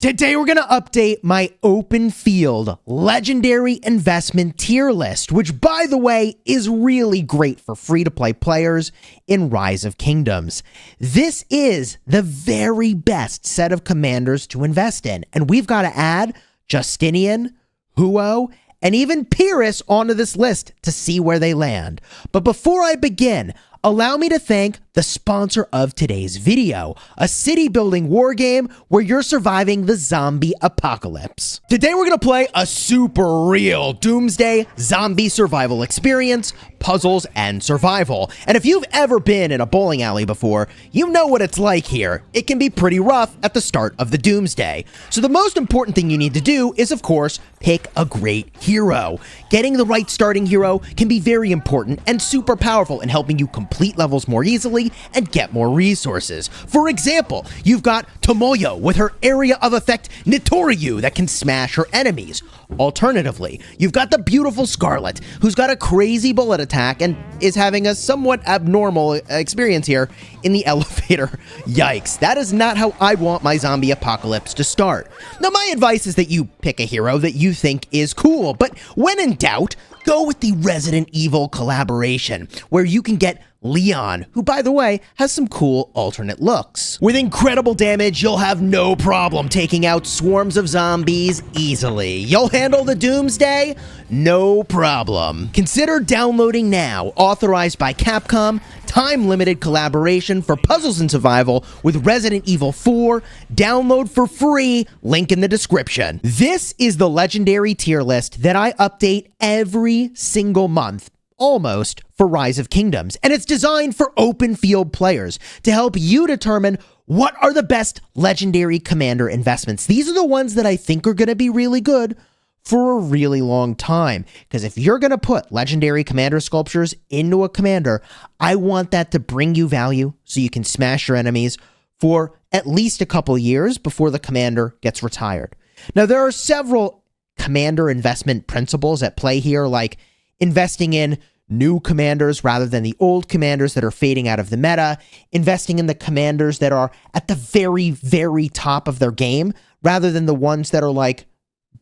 Today we're going to update my open field legendary investment tier list, which by the way is really great for free-to-play players in Rise of Kingdoms. This is the very best set of commanders to invest in, and we've got to add Justinian, Huo, and even Pyrrhus onto this list to see where they land. But before I begin, allow me to thank the sponsor of today's video, a city building war game where you're surviving the zombie apocalypse. Today we're gonna play a super real doomsday zombie survival experience, puzzles, and survival. And if you've ever been in a bowling alley before, you know what it's like here. It can be pretty rough at the start of the doomsday. So the most important thing you need to do is, of course, pick a great hero. Getting the right starting hero can be very important and super powerful in helping you complete levels more easily and get more resources. For example, you've got Tomoyo with her area of effect Nitoryu that can smash her enemies. Alternatively, you've got the beautiful Scarlet, who's got a crazy bullet attack and is having a somewhat abnormal experience here in the elevator. Yikes, that is not how I want my zombie apocalypse to start. Now, my advice is that you pick a hero that you think is cool, but when in doubt, go with the Resident Evil collaboration, where you can get Leon, who, by the way, has some cool alternate looks. With incredible damage, you'll have no problem taking out swarms of zombies easily. You'll handle the doomsday? No problem. Consider downloading now, authorized by Capcom, time-limited collaboration for puzzles and survival with Resident Evil 4. Download for free, link in the description. This is the legendary tier list that I update every single month, almost, for Rise of Kingdoms, and it's designed for open field players to help you determine what are the best legendary commander investments. These are the ones that I think are going to be really good for a really long time, because if you're going to put legendary commander sculptures into a commander, I want that to bring you value so you can smash your enemies for at least a couple years before the commander gets retired. Now, there are several commander investment principles at play here, like investing in new commanders rather than the old commanders that are fading out of the meta, investing in the commanders that are at the very, very top of their game rather than the ones that are like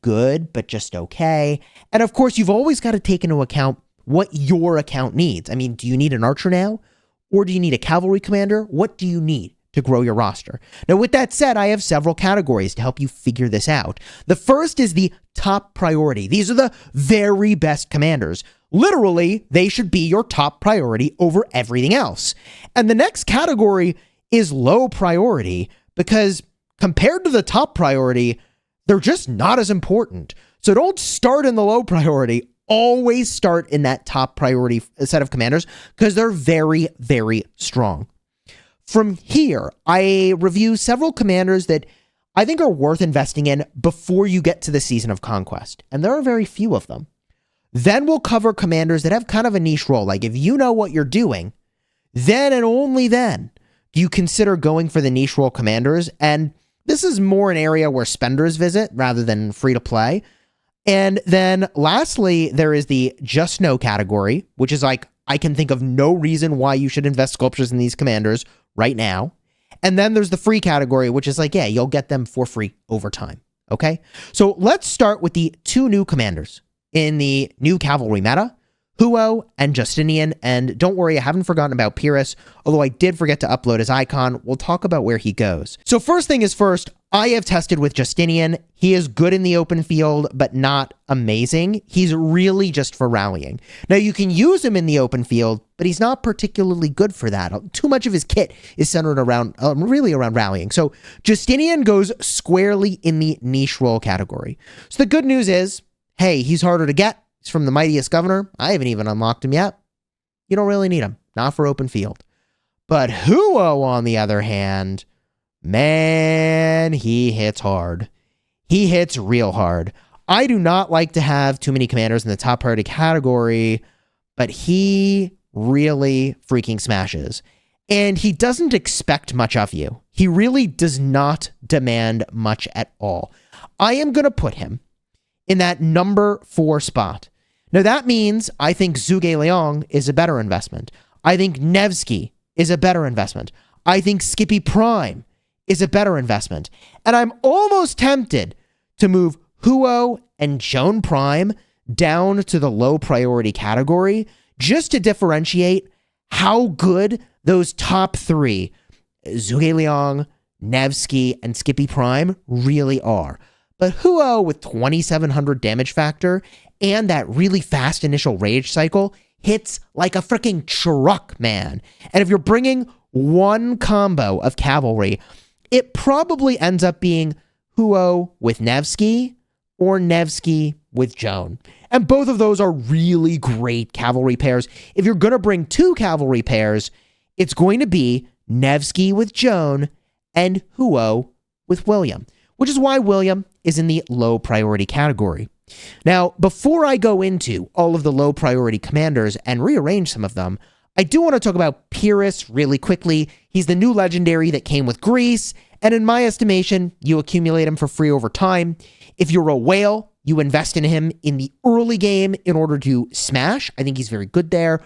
good but just okay. And of course, you've always got to take into account what your account needs. I mean, do you need an archer now? Or do you need a cavalry commander? What do you need to grow your roster? Now, with that said, I have several categories to help you figure this out. The first is the top priority. These are the very best commanders. Literally, they should be your top priority over everything else. And the next category is low priority, because compared to the top priority, they're just not as important. So don't start in the low priority. Always start in that top priority set of commanders, because they're very, very strong. From here, I review several commanders that I think are worth investing in before you get to the Season of Conquest, and there are very few of them. Then we'll cover commanders that have kind of a niche role. Like if you know what you're doing, then and only then do you consider going for the niche role commanders. And this is more an area where spenders visit rather than free to play. And then lastly, there is the just know category, which is like, I can think of no reason why you should invest sculptures in these commanders right now. And then there's the free category, which is like, yeah, you'll get them for free over time. Okay. So let's start with the two new commanders in the new cavalry meta, Huo and Justinian. And don't worry, I haven't forgotten about Pyrrhus, although I did forget to upload his icon. We'll talk about where he goes. So first thing is first, I have tested with Justinian. He is good in the open field, but not amazing. He's really just for rallying. Now, you can use him in the open field, but he's not particularly good for that. Too much of his kit is centered around, really around rallying. So Justinian goes squarely in the niche role category. So the good news is, hey, he's harder to get. He's from the mightiest governor. I haven't even unlocked him yet. You don't really need him. Not for open field. But Huo, on the other hand, man, he hits hard. He hits real hard. I do not like to have too many commanders in the top priority category, but he really freaking smashes. And he doesn't expect much of you. He really does not demand much at all. I am going to put him in that number 4 spot. Now, that means I think Zhuge Liang is a better investment. I think Nevsky is a better investment. I think Skippy Prime is a better investment. And I'm almost tempted to move Huo and Joan Prime down to the low priority category just to differentiate how good those top three, Zhuge Liang, Nevsky, and Skippy Prime, really are. But Huo with 2700 damage factor and that really fast initial rage cycle hits like a freaking truck, man. And if you're bringing one combo of cavalry, it probably ends up being Huo with Nevsky or Nevsky with Joan. And both of those are really great cavalry pairs. If you're going to bring two cavalry pairs, it's going to be Nevsky with Joan and Huo with William, which is why William is in the low priority category. Now, before I go into all of the low priority commanders and rearrange some of them, I do want to talk about Pyrrhus really quickly. He's the new legendary that came with Greece, and in my estimation, you accumulate him for free over time. If you're a whale, you invest in him in the early game in order to smash. I think he's very good there.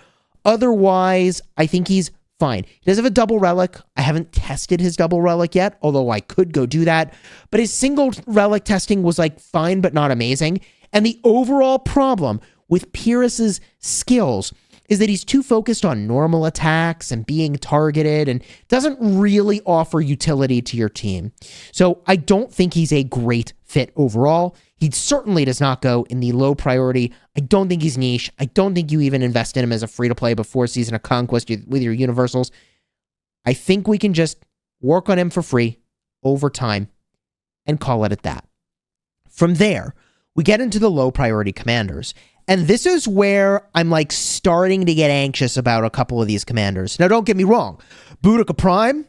Otherwise, I think he's fine. He does have a double relic. I haven't tested his double relic yet, although I could go do that. But his single relic testing was like fine, but not amazing. And the overall problem with Pyrrhus's skills is that he's too focused on normal attacks and being targeted and doesn't really offer utility to your team. So I don't think he's a great fit overall. He certainly does not go in the low priority. I don't think he's niche. I don't think you even invest in him as a free-to-play before Season of Conquest with your universals. I think we can just work on him for free over time and call it at that. From there, we get into the low priority commanders. And this is where I'm like starting to get anxious about a couple of these commanders. Now, don't get me wrong. Boudica Prime,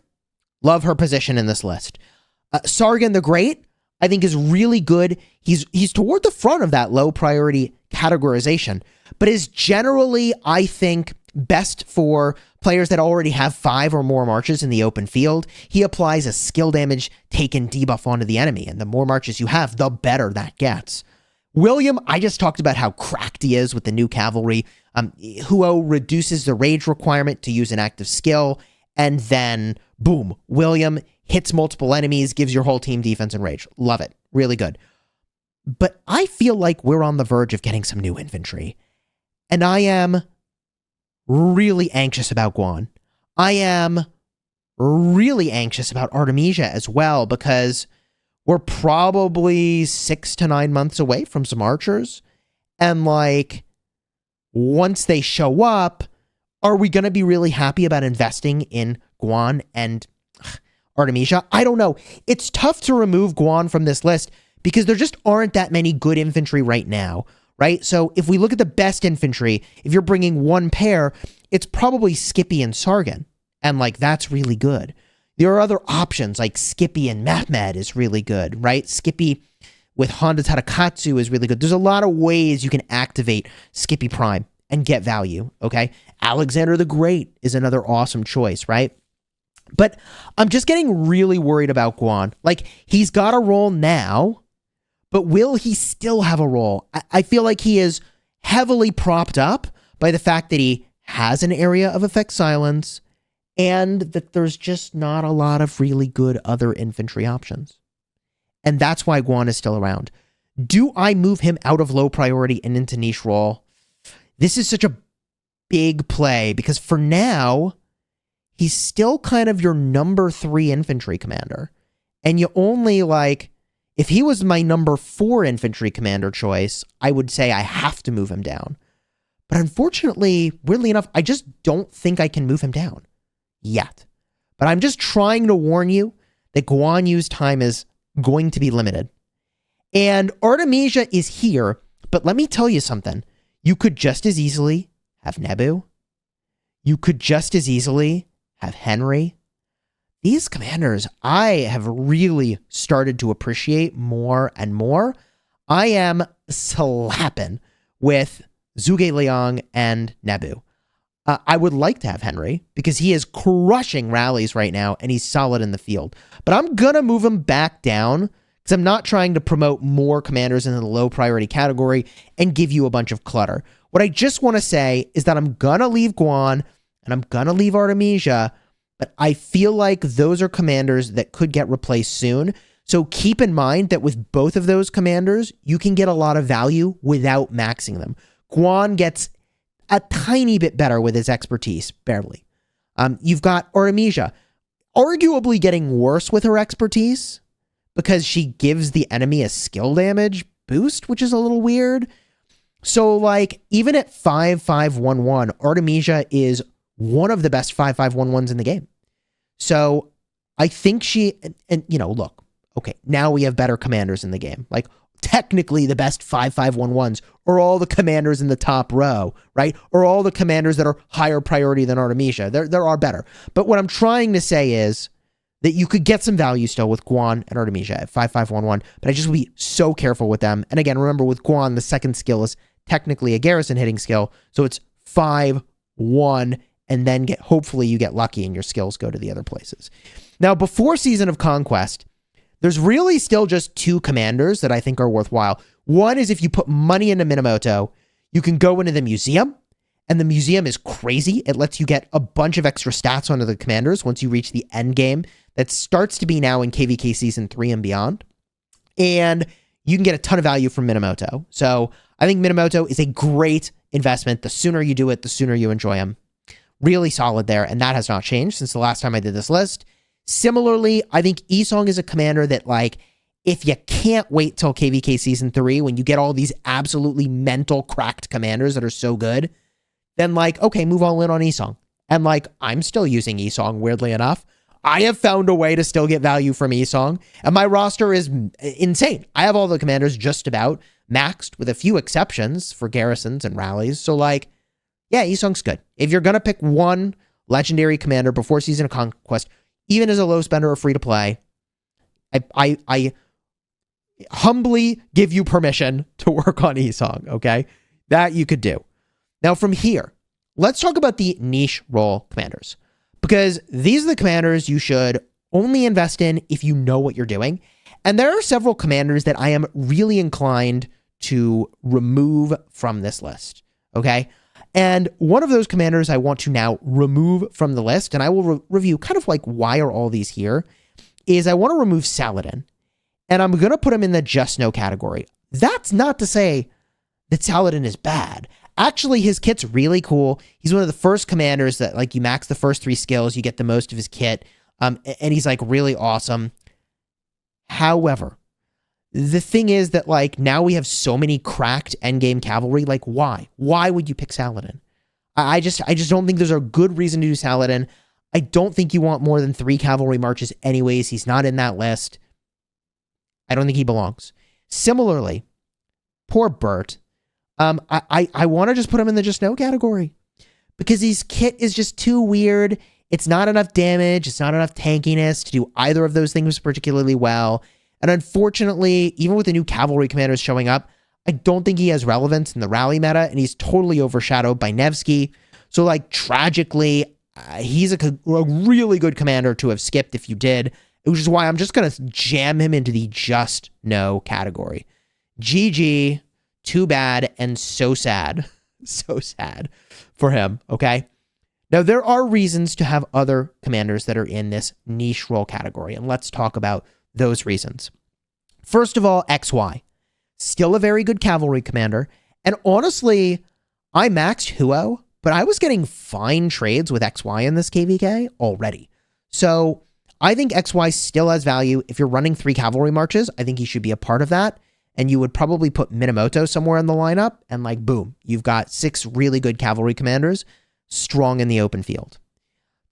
love her position in this list. Sargon the Great, I think is really good. He's toward the front of that low priority categorization, but is generally, I think, best for players that already have 5 or more marches in the open field. He applies a skill damage taken debuff onto the enemy, and the more marches you have, the better that gets. William, I just talked about how cracked he is with the new cavalry. Huo reduces the rage requirement to use an active skill, and then, boom, William hits multiple enemies, gives your whole team defense and rage. Love it. Really good. But I feel like we're on the verge of getting some new infantry, and I am really anxious about Guan. I am really anxious about Artemisia as well, because we're probably 6 to 9 months away from some archers. And like, once they show up, are we going to be really happy about investing in Guan and Artemisia? I don't know. It's tough to remove Guan from this list because there just aren't that many good infantry right now, right? So if we look at the best infantry, if you're bringing one pair, it's probably Skippy and Sargon. And like, that's really good. There are other options like Skippy and Mehmed is really good, right? Skippy with Honda Tadakatsu is really good. There's a lot of ways you can activate Skippy Prime and get value, okay? Alexander the Great is another awesome choice, right? But I'm just getting really worried about Guan. Like, he's got a role now, but will he still have a role? I feel like he is heavily propped up by the fact that he has an area of effect silence, and that there's just not a lot of really good other infantry options. And that's why Guan is still around. Do I move him out of low priority and into niche role? This is such a big play, because for now, he's still kind of your number 3 infantry commander. And you only like, if he was my number 4 infantry commander choice, I would say I have to move him down. But unfortunately, weirdly enough, I just don't think I can move him down yet. But I'm just trying to warn you that Guan Yu's time is going to be limited. And Artemisia is here, but let me tell you something. You could just as easily have Nebu. You could just as easily have Henry. These commanders, I have really started to appreciate more and more. I am slapping with Zhuge Liang and Nebu. I would like to have Henry because he is crushing rallies right now and he's solid in the field. But I'm going to move him back down because I'm not trying to promote more commanders into the low priority category and give you a bunch of clutter. What I just want to say is that I'm going to leave Guan and I'm going to leave Artemisia, but I feel like those are commanders that could get replaced soon. So keep in mind that with both of those commanders, you can get a lot of value without maxing them. Guan gets a tiny bit better with his expertise, barely. You've got Artemisia, arguably getting worse with her expertise because she gives the enemy a skill damage boost, which is a little weird. So, like, even at 5-5-1-1, Artemisia is one of the best 5-5-1-1s in the game. So, I think and look, okay, now we have better commanders in the game. Like, technically the best 5-5-1-1s are all the commanders in the top row, right? Or all the commanders that are higher priority than Artemisia. There are better. But what I'm trying to say is that you could get some value still with Guan and Artemisia at 5-5-1-1, but I just would be so careful with them. And again, remember with Guan, the second skill is technically a garrison hitting skill. So it's 5-1, and then hopefully you get lucky and your skills go to the other places. Now, before Season of Conquest, there's really still just two commanders that I think are worthwhile. One is if you put money into Minamoto, you can go into the museum, and the museum is crazy. It lets you get a bunch of extra stats onto the commanders once you reach the end game. That starts to be now in KVK Season 3 and beyond. And you can get a ton of value from Minamoto. So I think Minamoto is a great investment. The sooner you do it, the sooner you enjoy him. Really solid there, and that has not changed since the last time I did this list. Similarly, I think Isong is a commander that, like, if you can't wait till KVK Season 3 when you get all these absolutely mental cracked commanders that are so good, then, like, okay, move all in on Isong. And, like, I'm still using Isong, weirdly enough. I have found a way to still get value from Isong, and my roster is insane. I have all the commanders just about maxed, with a few exceptions for garrisons and rallies. So, like, yeah, Isong's good. If you're going to pick one legendary commander before Season of Conquest, even as a low spender or free to play, I humbly give you permission to work on Isong, okay? That you could do. Now, from here, let's talk about the niche role commanders, because these are the commanders you should only invest in if you know what you're doing. And there are several commanders that I am really inclined to remove from this list, okay? And one of those commanders I want to now remove from the list, and I will review kind of like why are all these here, is I want to remove Saladin. And I'm going to put him in the just no category. That's not to say that Saladin is bad. Actually, his kit's really cool. He's one of the first commanders that, like, you max the first 3 skills, you get the most of his kit, and he's, like, really awesome. However, the thing is that, like, now we have so many cracked endgame cavalry. Like, why? Why would you pick Saladin? I just don't think there's a good reason to do Saladin. I don't think you want more than 3 cavalry marches anyways. He's not in that list. I don't think he belongs. Similarly, poor Bert. I want to just put him in the just no category because his kit is just too weird. It's not enough damage. It's not enough tankiness to do either of those things particularly well. And unfortunately, even with the new cavalry commanders showing up, I don't think he has relevance in the rally meta, and he's totally overshadowed by Nevsky. So, like, tragically, he's a really good commander to have skipped if you did, which is why I'm just going to jam him into the just no category. GG, too bad, and so sad. So sad for him, okay? Now, there are reasons to have other commanders that are in this niche role category, and let's talk about those reasons. First of all, XY. Still a very good cavalry commander, and honestly, I maxed Huo, but I was getting fine trades with XY in this KVK already. So I think XY still has value. If you're running 3 cavalry marches, I think he should be a part of that. And you would probably put Minamoto somewhere in the lineup, and, like, boom, you've got 6 really good cavalry commanders strong in the open field.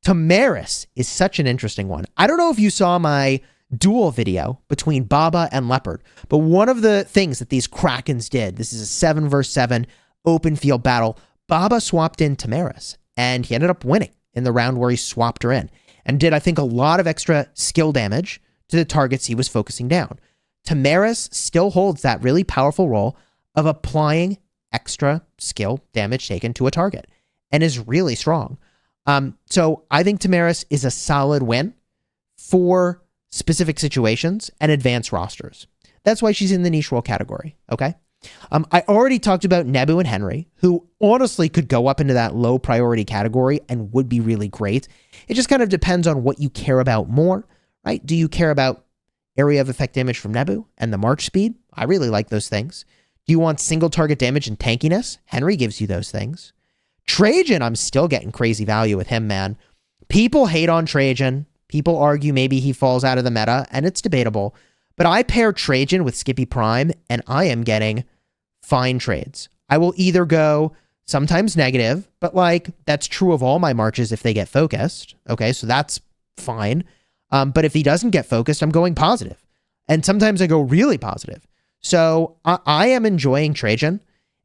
Tamaris is such an interesting one. I don't know if you saw my duel video between Baba and Leopard, but one of the things that these Krakens did, this is a 7 versus 7 open field battle, Baba swapped in Tamaris, and he ended up winning in the round where he swapped her in, and did, I think, a lot of extra skill damage to the targets he was focusing down. Tamaris still holds that really powerful role of applying extra skill damage taken to a target, and is really strong. So I think Tamaris is a solid win for specific situations and advanced rosters. That's why she's in the niche role category, okay? I already talked about Nebu and Henry, who honestly could go up into that low priority category and would be really great. It just kind of depends on what you care about more, right? Do you care about area of effect damage from Nebu and the march speed? I really like those things. Do you want single target damage and tankiness? Henry gives you those things. Trajan, I'm still getting crazy value with him, man. People hate on Trajan. People argue maybe he falls out of the meta, and it's debatable. But I pair Trajan with Skippy Prime, and I am getting fine trades. I will either go sometimes negative, but like that's true of all my marches if they get focused. Okay, so that's fine. But if he doesn't get focused, I'm going positive. And sometimes I go really positive. So I am enjoying Trajan.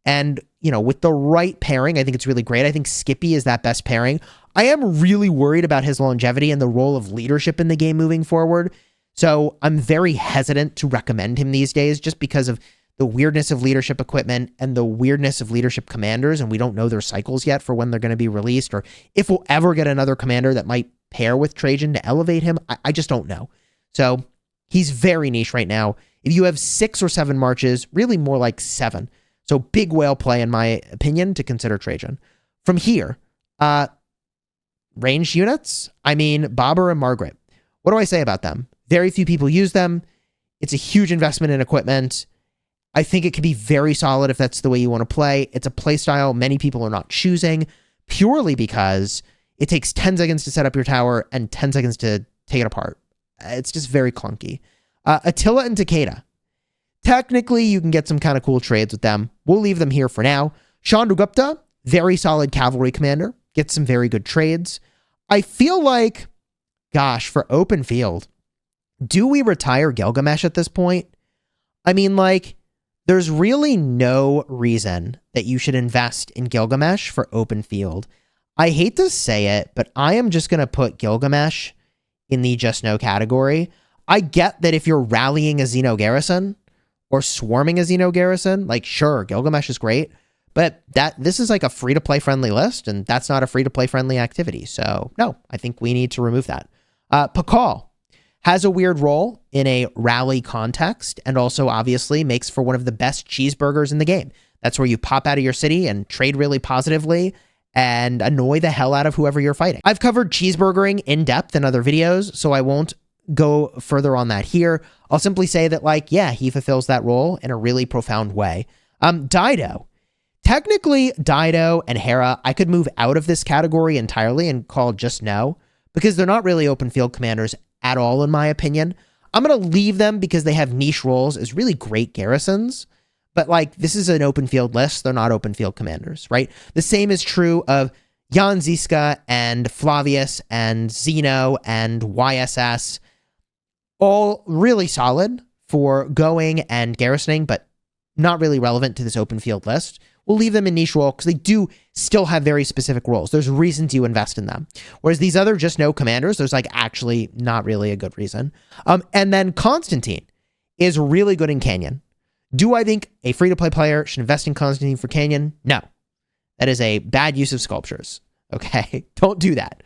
And, you know, with the right pairing, I think it's really great. I think Skippy is that best pairing. I am really worried about his longevity and the role of leadership in the game moving forward. So I'm very hesitant to recommend him these days just because of the weirdness of leadership equipment and the weirdness of leadership commanders. And we don't know their cycles yet for when they're going to be released or if we'll ever get another commander that might pair with Trajan to elevate him. I just don't know. So he's very niche right now. If you have 6 or 7 marches, really more like 7. So big whale play, in my opinion, to consider Trajan. From here, ranged units, I mean, Bobber and Margaret. What do I say about them? Very few people use them. It's a huge investment in equipment. I think it could be very solid if that's the way you want to play. It's a play style many people are not choosing purely because it takes 10 seconds to set up your tower and 10 seconds to take it apart. It's just very clunky. Attila and Takeda. Technically, you can get some kind of cool trades with them. We'll leave them here for now. Chandragupta, very solid cavalry commander. Gets some very good trades. I feel like, gosh, for open field, do we retire Gilgamesh at this point? I mean, like, there's really no reason that you should invest in Gilgamesh for open field. I hate to say it, but I am just going to put Gilgamesh in the just no category. I get that if you're rallying a Xeno garrison or swarming a Xeno garrison, like, sure, Gilgamesh is great, but this is like a free-to-play friendly list, and that's not a free-to-play friendly activity. So, no, I think we need to remove that. Pakal has a weird role in a rally context, and also obviously makes for one of the best cheeseburgers in the game. That's where you pop out of your city and trade really positively and annoy the hell out of whoever you're fighting. I've covered cheeseburgering in depth in other videos, so I won't go further on that here. I'll simply say that, like, yeah, he fulfills that role in a really profound way. Dido. Technically, Dido and Hera, I could move out of this category entirely and call just no, because they're not really open field commanders at all, in my opinion. I'm going to leave them because they have niche roles as really great garrisons, but like, this is an open field list. They're not open field commanders, right? The same is true of Jan Ziska and Flavius and Zeno and YSS. All really solid for going and garrisoning, but not really relevant to this open field list. We'll leave them in niche role because they do still have very specific roles. There's reasons you invest in them. Whereas these other just no commanders, there's like actually not really a good reason. And then Constantine is really good in Canyon. Do I think a free-to-play player should invest in Constantine for Canyon? No. That is a bad use of sculptures. Okay? Don't do that.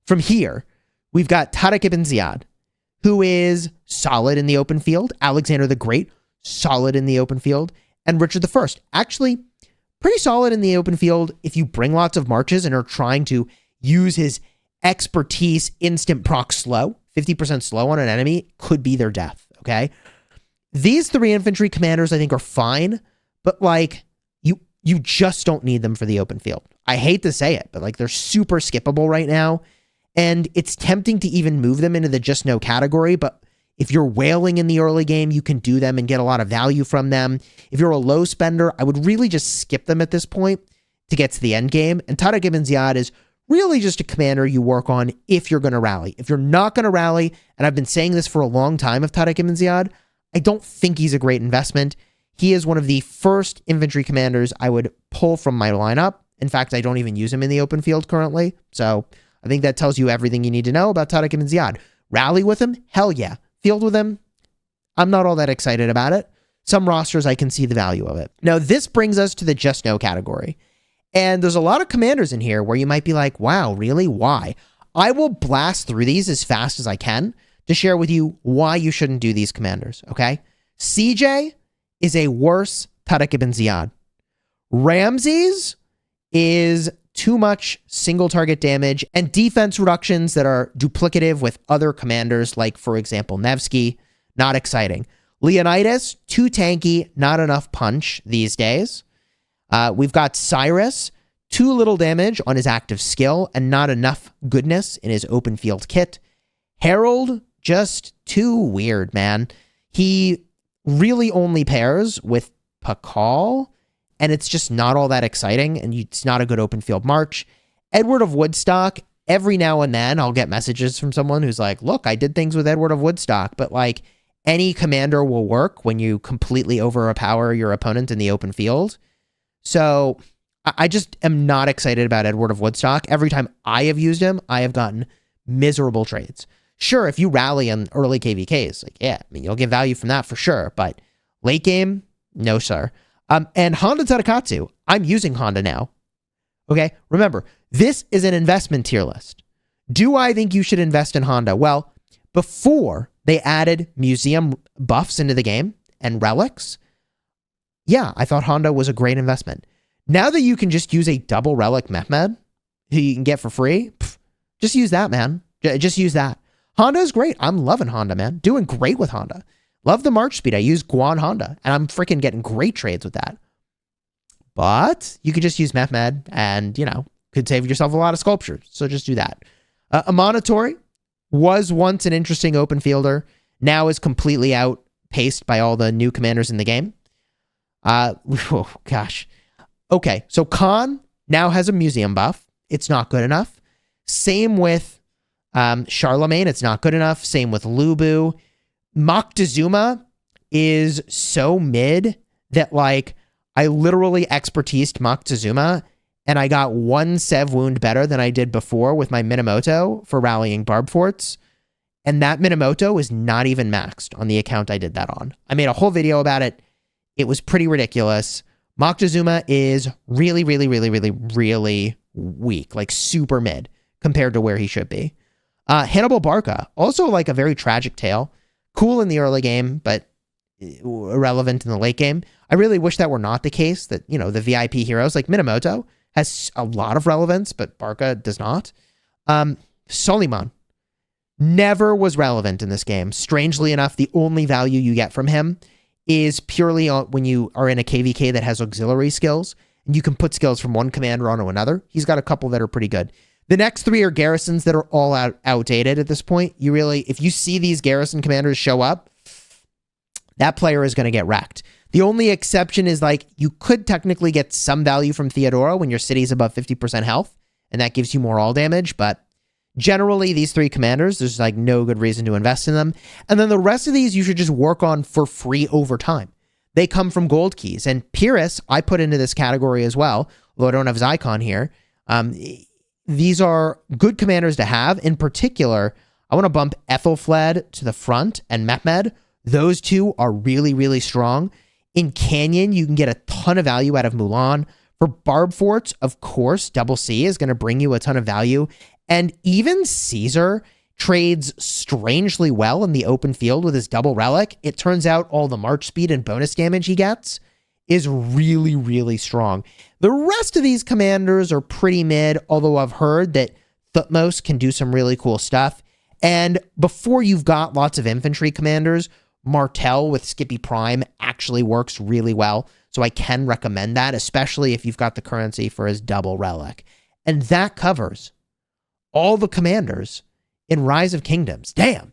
From here, we've got Tariq ibn Ziyad, who is solid in the open field. Alexander the Great, solid in the open field. And Richard I, actually pretty solid in the open field if you bring lots of marches and are trying to use his expertise instant proc slow. 50% slow on an enemy could be their death, okay? These 3 infantry commanders I think are fine, but like, you just don't need them for the open field. I hate to say it, but like, they're super skippable right now. And it's tempting to even move them into the just no category, but if you're whaling in the early game, you can do them and get a lot of value from them. If you're a low spender, I would really just skip them at this point to get to the end game. And Tariq ibn Ziyad is really just a commander you work on if you're going to rally. If you're not going to rally, and I've been saying this for a long time of Tariq ibn Ziyad, I don't think he's a great investment. He is one of the first infantry commanders I would pull from my lineup. In fact, I don't even use him in the open field currently. So I think that tells you everything you need to know about Tariq ibn Ziyad. Rally with him? Hell yeah. Field with him? I'm not all that excited about it. Some rosters, I can see the value of it. Now, this brings us to the just no category. And there's a lot of commanders in here where you might be like, wow, really? Why? I will blast through these as fast as I can to share with you why you shouldn't do these commanders, okay? CJ is a worse Tariq ibn Ziyad. Ramses is too much single target damage and defense reductions that are duplicative with other commanders, like, for example, Nevsky. Not exciting. Leonidas, too tanky, not enough punch these days. We've got Cyrus, too little damage on his active skill and not enough goodness in his open field kit. Harold, just too weird, man. He really only pairs with Pakal, and it's just not all that exciting, and it's not a good open field march. Edward of Woodstock, every now and then I'll get messages from someone who's like, look, I did things with Edward of Woodstock, but like any commander will work when you completely overpower your opponent in the open field. So I just am not excited about Edward of Woodstock. Every time I have used him, I have gotten miserable trades. Sure, if you rally on early KVKs, like, yeah, I mean, you'll get value from that for sure, but late game, no, sir. And Honda Tadakatsu, I'm using Honda now. Okay, remember, this is an investment tier list. Do I think you should invest in Honda? Well, before they added museum buffs into the game and relics, yeah, I thought Honda was a great investment. Now that you can just use a double relic Mehmed, who you can get for free, just use that, man. Just use that. Honda is great. I'm loving Honda, man. Doing great with Honda. Love the march speed. I use Guan Honda, and I'm freaking getting great trades with that. But you could just use Mehmed and, you know, could save yourself a lot of sculptures. So just do that. Amonatori was once an interesting open fielder. Now is completely outpaced by all the new commanders in the game. Oh, gosh. Okay, so Khan now has a museum buff. It's not good enough. Same with Charlemagne. It's not good enough. Same with Lubu. Moctezuma is so mid that, like, I literally expertised Moctezuma, and I got one Sev wound better than I did before with my Minamoto for rallying Barb Forts. And that Minamoto is not even maxed on the account I did that on. I made a whole video about it. It was pretty ridiculous. Moctezuma is really, really, really, really, really weak, like super mid compared to where he should be. Hannibal Barca, also like a very tragic tale. Cool in the early game, but irrelevant in the late game. I really wish that were not the case, that, you know, the VIP heroes like Minamoto has a lot of relevance, but Barca does not. Soliman never was relevant in this game. Strangely enough, the only value you get from him is purely when you are in a KVK that has auxiliary skills, and you can put skills from one commander onto another. He's got a couple that are pretty good. The next three are garrisons that are all outdated at this point. You really, if you see these garrison commanders show up, that player is going to get wrecked. The only exception is, like, you could technically get some value from Theodora when your city's above 50% health, and that gives you more all damage, but generally these three commanders, there's like no good reason to invest in them. And then the rest of these you should just work on for free over time. They come from gold keys, and Pyrrhus I put into this category as well, although I don't have his icon here. These are good commanders to have. In particular, I want to bump Ethelfled to the front and Mehmed. Those two are really, really strong. In Canyon, you can get a ton of value out of Mulan. For Barb Forts, of course, Double C is going to bring you a ton of value. And even Caesar trades strangely well in the open field with his double relic. It turns out all the march speed and bonus damage he gets is really, really strong. The rest of these commanders are pretty mid, although I've heard that Thutmose can do some really cool stuff. And before you've got lots of infantry commanders, Martel with Skippy Prime actually works really well. So I can recommend that, especially if you've got the currency for his double relic. And that covers all the commanders in Rise of Kingdoms. Damn.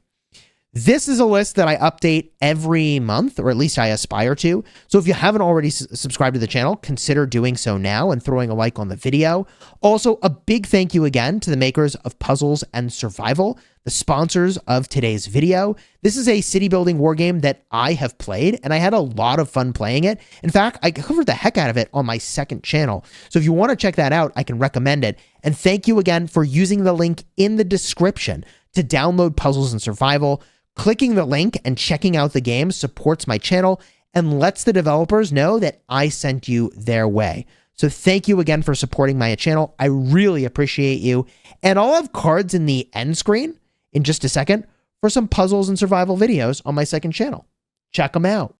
This is a list that I update every month, or at least I aspire to. So if you haven't already subscribed to the channel, consider doing so now and throwing a like on the video. Also, a big thank you again to the makers of Puzzles and Survival, the sponsors of today's video. This is a city building war game that I have played, and I had a lot of fun playing it. In fact, I covered the heck out of it on my second channel. So if you want to check that out, I can recommend it. And thank you again for using the link in the description to download Puzzles and Survival. Clicking the link and checking out the game supports my channel and lets the developers know that I sent you their way. So thank you again for supporting my channel. I really appreciate you. And I'll have cards in the end screen in just a second for some Puzzles and Survival videos on my second channel. Check them out.